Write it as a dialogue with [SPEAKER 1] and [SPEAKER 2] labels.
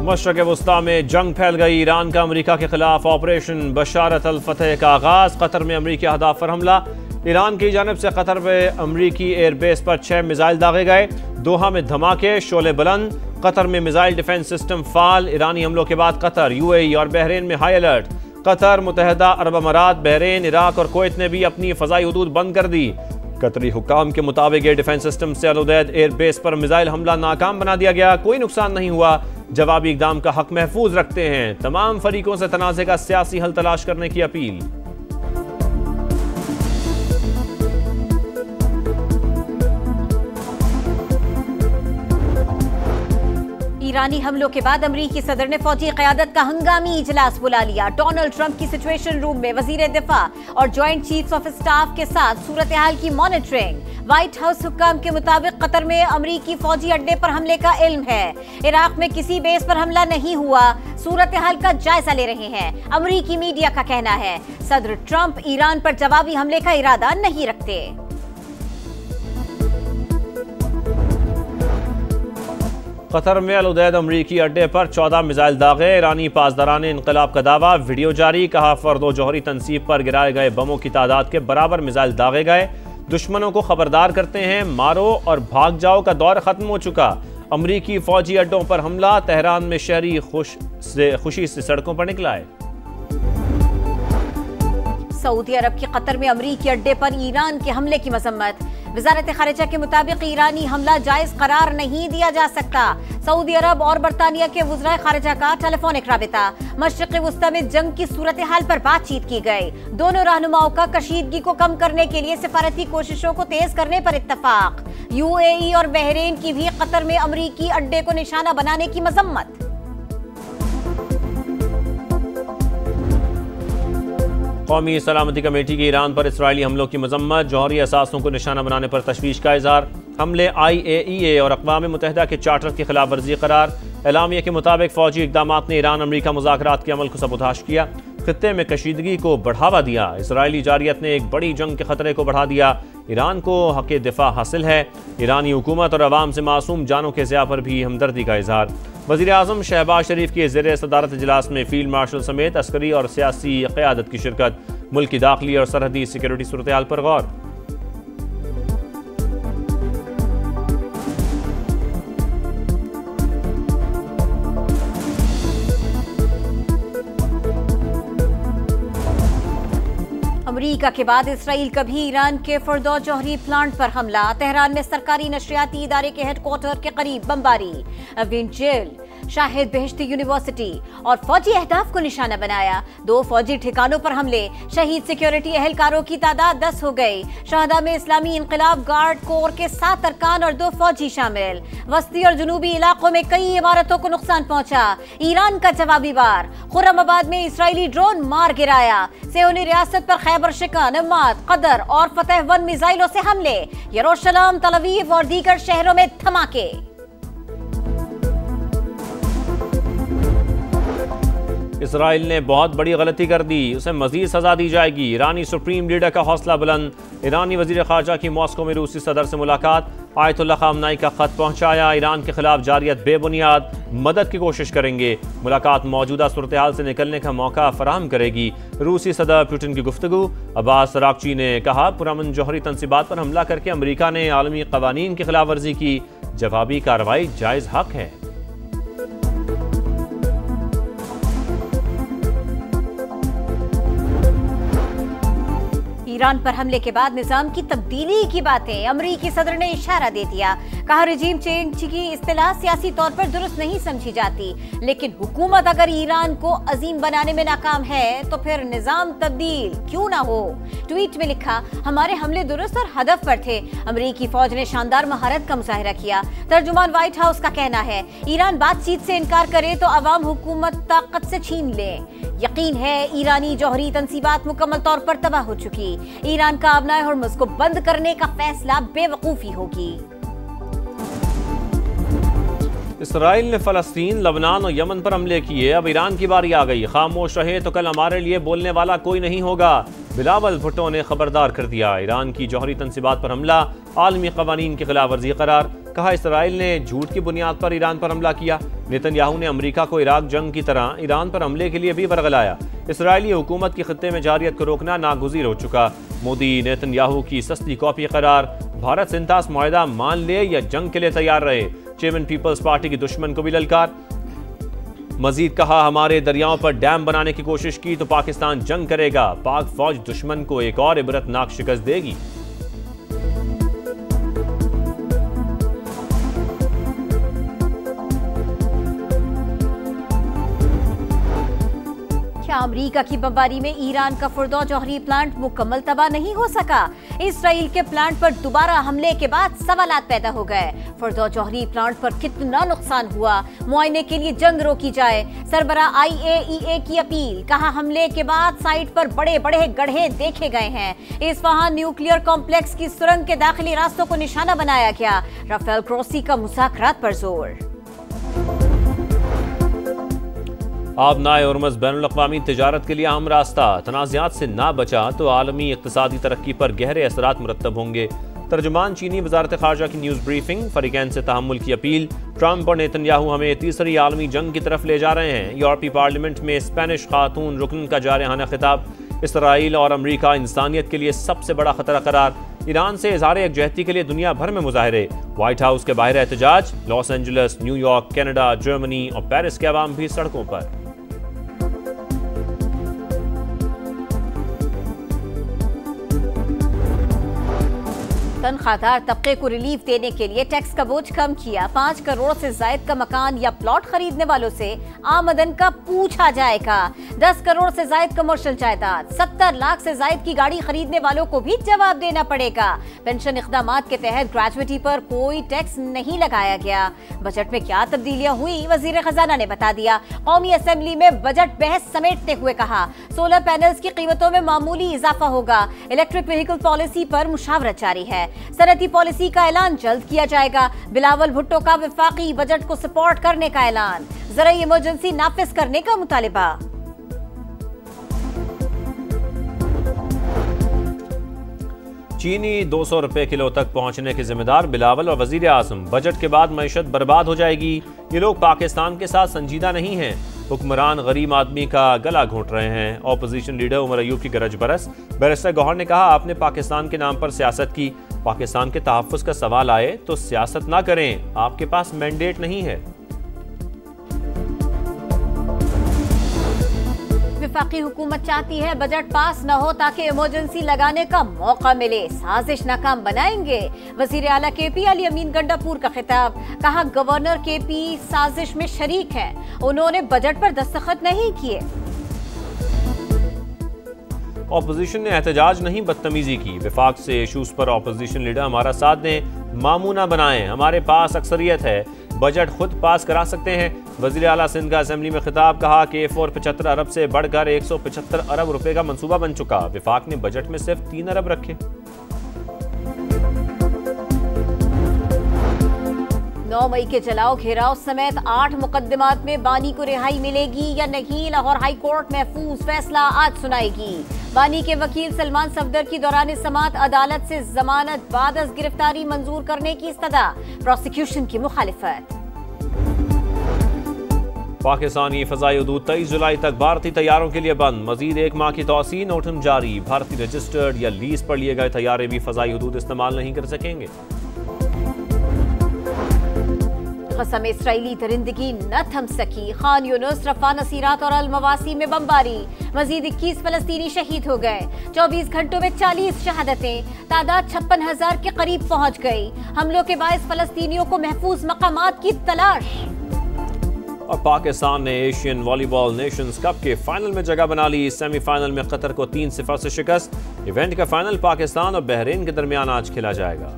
[SPEAKER 1] मशरक़ वस्ता में जंग फैल गई। ईरान का अमेरिका के खिलाफ ऑपरेशन बशारत अल फतह का आगाज। कतर में अमेरिकी अहदाफ पर हमला। ईरान की जानब से कतर में अमेरिकी एयरबेस पर 6 मिसाइल दागे गए। दोहा में धमाके, शोले बुलंद। कतर में मिसाइल डिफेंस सिस्टम फाल। ईरानी हमलों के बाद कतर, यूएई और बहरीन में हाई अलर्ट। कतर, मुत्तहिदा अरब अमारात, बहरीन, इराक और कुवैत ने भी अपनी फ़ज़ाई हुदूद बंद कर दी। कतरी हुक्काम के मुताबिक एयर डिफेंस सिस्टम से अल उदैद एयरबेस पर मिसाइल हमला नाकाम बना दिया गया। कोई नुकसान नहीं हुआ। जवाबी इक़दाम का हक महफूज रखते हैं। तमाम फरीकों से तनाज़े का सियासी हल तलाश करने की अपील।
[SPEAKER 2] ईरानी हमलों के बाद अमरीकी सदर ने फौजी क़यादत का हंगामी इजलास बुला लिया। डोनाल्ड ट्रंप की सिचुएशन रूम में वजीर दिफा और जॉइंट चीफ्स ऑफ स्टाफ के साथ सूरत हाल की मॉनिटरिंग। व्हाइट हाउस हुक्काम के मुताबिक कतर में अमरीकी फौजी अड्डे पर हमले का इल्म है। इराक में किसी बेस पर हमला नहीं हुआ। सूरत हाल का जायजा ले रहे हैं। अमरीकी मीडिया का कहना है सदर ट्रंप ईरान पर जवाबी हमले का इरादा नहीं रखते।
[SPEAKER 1] कतर में अल उदैद अमरीकी अड्डे पर 14 मिसाइल दागे। ईरानी पासदारान इनकलाब का दावा। वीडियो जारी। कहा फर्दो जौहरी तनसीब पर गिराए गए बमों की तादाद के बराबर मिसाइल दागे गए। दुश्मनों को खबरदार करते हैं। मारो और भाग जाओ का दौर खत्म हो चुका। अमरीकी फौजी अड्डों पर हमला। तेहरान में शहरी खुशी से सड़कों पर निकला है।
[SPEAKER 2] सऊदी अरब के कतर में अमरीकी अड्डे पर ईरान के हमले की मजम्मत। वजारत खारिजा के मुताबिक ईरानी हमला जायज करार नहीं दिया जा सकता। सऊदी अरब और बरतानिया के वज़राए खारिजा का टेलीफोनिक राबिता। मशरिक़ वस्ता में जंग की सूरत हाल पर बातचीत की गई। दोनों रहनुमाओं का कशीदगी को कम करने के लिए सिफारती कोशिशों को तेज करने पर इत्तफाक। यूएई और बहरीन की भी कतर में अमरीकी अड्डे को निशाना बनाने की मजम्मत।
[SPEAKER 1] कौमी सलामती कमेटी की ईरान पर इसराइली हमलों की मजम्मत। जौहरी असासों को निशाना बनाने पर तशवीश का इजहार। हमले IAEA और अक़वाम मुत्तहिदा के चार्टर की खिलाफ वर्जी करार। एलामिया के मुताबिक फ़ौजी इक़दामात ने ईरान अमरीका मुज़ाकरात के अमल को सबूताश किया। खित्ते में कशीदगी को बढ़ावा दिया। इसराइली जारियत ने एक बड़ी जंग के खतरे को बढ़ा दिया। ईरान को हक़ दिफा हासिल है। ईरानी हुकूमत और अवाम से मासूम जानों के ज़िया पर भी हमदर्दी का इजहार। वज़ीर आज़म शहबाज शरीफ के ज़ेर सदारत इजलास में फील्ड मार्शल समेत अस्करी और सियासी क़यादत की शिरकत। मुल्क की दाखिली और सरहदी सिक्योरिटी सूरत हाल पर गौर।
[SPEAKER 2] अमरीका के बाद इसराइल का भी ईरान के फर्दो जौहरी प्लांट पर हमला। तेहरान में सरकारी नशरियाती इदारे के हेडक्वार्टर के करीब बमबारी। अवीन जेल, शाहिद बेहश्ती यूनिवर्सिटी और फौजी अहदाफ को निशाना बनाया। 2 फौजी ठिकानों पर हमले। शहीद सिक्योरिटी एहलकारों की तादाद 10 हो गई। शहदा में इस्लामी इनकलाब गार्ड कोर के 7 अरकान और 2 फौजी शामिल। वस्ती और जुनूबी इलाकों में कई इमारतों को नुकसान पहुंचा। ईरान का जवाबी वार। खुर्रमाबाद में इसराइली ड्रोन मार गिराया। सेऊनी रियासत पर खैबर शिकन, अम्माद, कदर और फतेह 1 मिसाइलों से हमले। यरूशलेम, तल अवीव और दीगर शहरों में धमाके।
[SPEAKER 1] इसराइल ने बहुत बड़ी गलती कर दी। उसे मजीद सजा दी जाएगी। ईरानी सुप्रीम लीडर का हौसला बुलंद। ईरानी वजीर खारजा की मॉस्को में रूसी सदर से मुलाकात। आयतुल्लाह खामनाई का खत पहुंचाया। ईरान के खिलाफ जारियत बेबुनियाद। मदद की कोशिश करेंगे। मुलाकात मौजूदा सूरत हाल से निकलने का मौका फराहम करेगी। रूसी सदर पुतिन की गुफ्तगू। अब्बास अरागची ने कहा पुरअमन जौहरी तनसीबात पर हमला करके अमरीका ने आलमी कवानीन की खिलाफ वर्जी की। जवाबी कार्रवाई जायज हक है।
[SPEAKER 2] ईरान पर हमले के बाद निजाम की तब्दीली की बातें। अमरीकी सदर ने इशारा दे दिया। कहा रिजीम चेंज की इस्तिलाह सियासी तौर पर दुरुस्त नहीं समझी जाती, लेकिन हुकूमत अगर ईरान को अजीम बनाने में नाकाम है तो फिर निजाम तब्दील क्यों ना हो। ट्वीट में लिखा हमारे हमले दुरुस्त और हदफ पर थे। अमरीकी फौज ने शानदार महारत का मुजाहिरा किया। तर्जुमान व्हाइट हाउस का कहना है ईरान बातचीत से इनकार करे तो अवाम हुकूमत ताकत से छीन ले। यकीन है ईरानी जौहरी तनसीबात मुकम्मल तौर पर तबाह हो चुकी। ईरान का अपनाए हॉर्मुज़ को बंद करने का फैसला बेवकूफी होगी।
[SPEAKER 1] इसराइल ने फ़लस्तीन, लबनान और यमन पर हमले किए। अब ईरान की बारी आ गई। खामोश रहे तो कल हमारे लिए बोलने वाला कोई नहीं होगा। बिलावल भुट्टो ने खबरदार कर दिया, ईरान की जौहरी तंसीबात पर हमला आलमी कवानीन की खिलाफ वर्जी करार। कहा इसराइल ने झूठ की बुनियाद पर ईरान पर हमला किया। नेतन्याहू ने अमरीका को इराक जंग की तरह ईरान पर हमले के लिए भी बरगलाया। इसराइली हुकूमत की खत्ते में जारियत को रोकना नागुज़ीर हो चुका। मोदी नेतन्याहू की सस्ती कॉपी करार। भारत सिंतास मुआहदा मान ले या जंग के लिए तैयार रहे। चेयरमैन पीपल्स पार्टी की दुश्मन को भी ललकार। मजीद कहा, हमारे दरियाओं पर डैम बनाने की कोशिश की तो पाकिस्तान जंग करेगा। पाक फौज दुश्मन को एक और इबरतनाक शिकस्त देगी।
[SPEAKER 2] क्या अमेरिका की बमबारी में ईरान का फुर्दो जौहरी प्लांट मुकम्मल तबाह नहीं हो सका? इसराइल के प्लांट पर दोबारा हमले के बाद सवालात पैदा हो गए। फुर्दो जौहरी प्लांट पर कितना नुकसान हुआ, मुआयने के लिए जंग रोकी जाए। सरबराह IAEA की अपील। कहा, हमले के बाद साइट पर बड़े बड़े गड्ढे देखे गए हैं। इस्फहान न्यूक्लियर कॉम्प्लेक्स की सुरंग के दाखिली रास्तों को निशाना बनाया गया। राफेल ग्रोसी का मुज़ाकरात पर जोर।
[SPEAKER 1] आबनाए उर्मज़ बैनुल-अक़वामी तिजारत के लिए अहम रास्ता। तनाज़ात से ना बचा तो आलमी इक़्तिसादी तरक्की पर गहरे असरात मुरत्तब होंगे। तर्जुमान चीनी वज़ारत ख़ारजा की न्यूज़ ब्रीफिंग। फ़रीक़ैन से तहम्मुल की अपील। ट्रंप और नेतन्याहू हमें तीसरी आलमी जंग की तरफ ले जा रहे हैं। यूरोपीय पार्लियामेंट में स्पेनिश खातून रुकन का जारहाना खिताब। इसराइल और अमरीका इंसानियत के लिए सबसे बड़ा खतरा करार। ईरान से इज़हार यकजहती के लिए दुनिया भर में मुजाहरे। व्हाइट हाउस के बाहर एहतजाज। Los Angeles, New York, Canada, Germany और पेरिस के अवाम भी सड़कों पर।
[SPEAKER 2] तनख्वाहदार तबके को रिलीफ देने के लिए टैक्स का बोझ कम किया। 5 करोड़ से जायद का मकान या प्लॉट खरीदने वालों से आमदन का पूछा जाएगा। 10 करोड़ से जायद कमर्शियल जायदाद, 70 लाख से जायद की गाड़ी खरीदने वालों को भी जवाब देना पड़ेगा। पेंशन इक़दामात के तहत ग्रेजुएटी पर कोई टैक्स नहीं लगाया गया। बजट में क्या तब्दीलियां हुई, वजीर खजाना ने बता दिया। कौमी असेंबली में बजट बहस समेटते हुए कहा, सोलर पैनल्स की कीमतों में मामूली इजाफा होगा। इलेक्ट्रिक व्हीकल पॉलिसी पर मुशावरत जारी है। सनती पॉलिसी का ऐलान जल्द किया जाएगा। बिलावल भुट्टो का वफाकी बजट को सपोर्ट करने का ऐलान। ज़राई इमरजेंसी नाफिज करने का मुतालिबा।
[SPEAKER 1] चीनी 200 रुपए किलो तक पहुंचने के जिम्मेदार बिलावल और वजीर आजम। बजट के बाद मईशत बर्बाद हो जाएगी। ये लोग पाकिस्तान के साथ संजीदा नहीं हैं। हुक्मरान गरीब आदमी का गला घोंट रहे हैं। ऑपोजिशन लीडर उमर अयूब की गरज बरस। बैरिस्टर गौहर ने कहा, आपने पाकिस्तान के नाम पर सियासत की। पाकिस्तान के तहफ़्फ़ुज़ का सवाल आए तो सियासत ना करें, आपके पास मैंडेट नहीं है।
[SPEAKER 2] वफाकी हुकूमत चाहती है बजट पास न हो ताकि इमरजेंसी लगाने का मौका मिले। साजिश नाकाम बनाएंगे। वजीर आला KP अली अमीन गंडापुर का खिताब। कहा, गवर्नर KP साजिश में शरीक है, उन्होंने बजट पर दस्तखत नहीं किए।
[SPEAKER 1] ऑपोजिशन ने एहतजाज नहीं बदतमीजी की। विफाक से इशूज पर ऑपोजिशन लीडर हमारा साथ दें, मामू ना बनाएं, हमारे पास अक्सरियत है, बजट खुद पास करा सकते हैं। वज़ीर आला सिंध का असेंबली में खिताब। कहा कि A4 75 अरब से बढ़कर 175 अरब रुपए का मंसूबा बन चुका। विफाक ने बजट में सिर्फ 3 अरब रखे।
[SPEAKER 2] 9 मई के जलाओ घेराव समेत 8 मुकदमात में बानी को रिहाई मिलेगी या नहीं, लाहौर हाई कोर्ट महफूज फैसला आज सुनाएगी। बानी के वकील सलमान सफदर की दौरान समाअत अदालत से जमानत बाद अज गिरफ्तारी मंजूर करने की इस्तदा। प्रोसिक्यूशन की मुखालिफत।
[SPEAKER 1] पाकिस्तानी फ़ज़ाई हदूद 23 जुलाई तक भारतीय तैयारों के लिए बंद। मजीद 1 माह की तौसीह नोटिस जारी। भारतीय रजिस्टर्ड या लीज पर लिए गए तैयारे भी फ़ज़ाई हदूद इस्तेमाल नहीं कर सकेंगे।
[SPEAKER 2] कसम इस्राइली दरिंदगी न थम सकी। खान यूनुस, रफा, नसीरात और अल मवासी में बमबारी। मजीद 21 फलस्तीनी शहीद हो गए। 24 घंटों में 40 शहादतें। तादाद 56,000 के करीब पहुंच गई। हमलों के बायस फलस्तीनियों को महफूज मकामात की तलाश।
[SPEAKER 1] और पाकिस्तान ने एशियन वॉलीबॉल नेशंस कप के फाइनल में जगह बना ली। सेमीफाइनल में कतर को 3-0 से शिकस्त। इवेंट का फाइनल पाकिस्तान और बहरीन के दरमियान आज खेला जाएगा।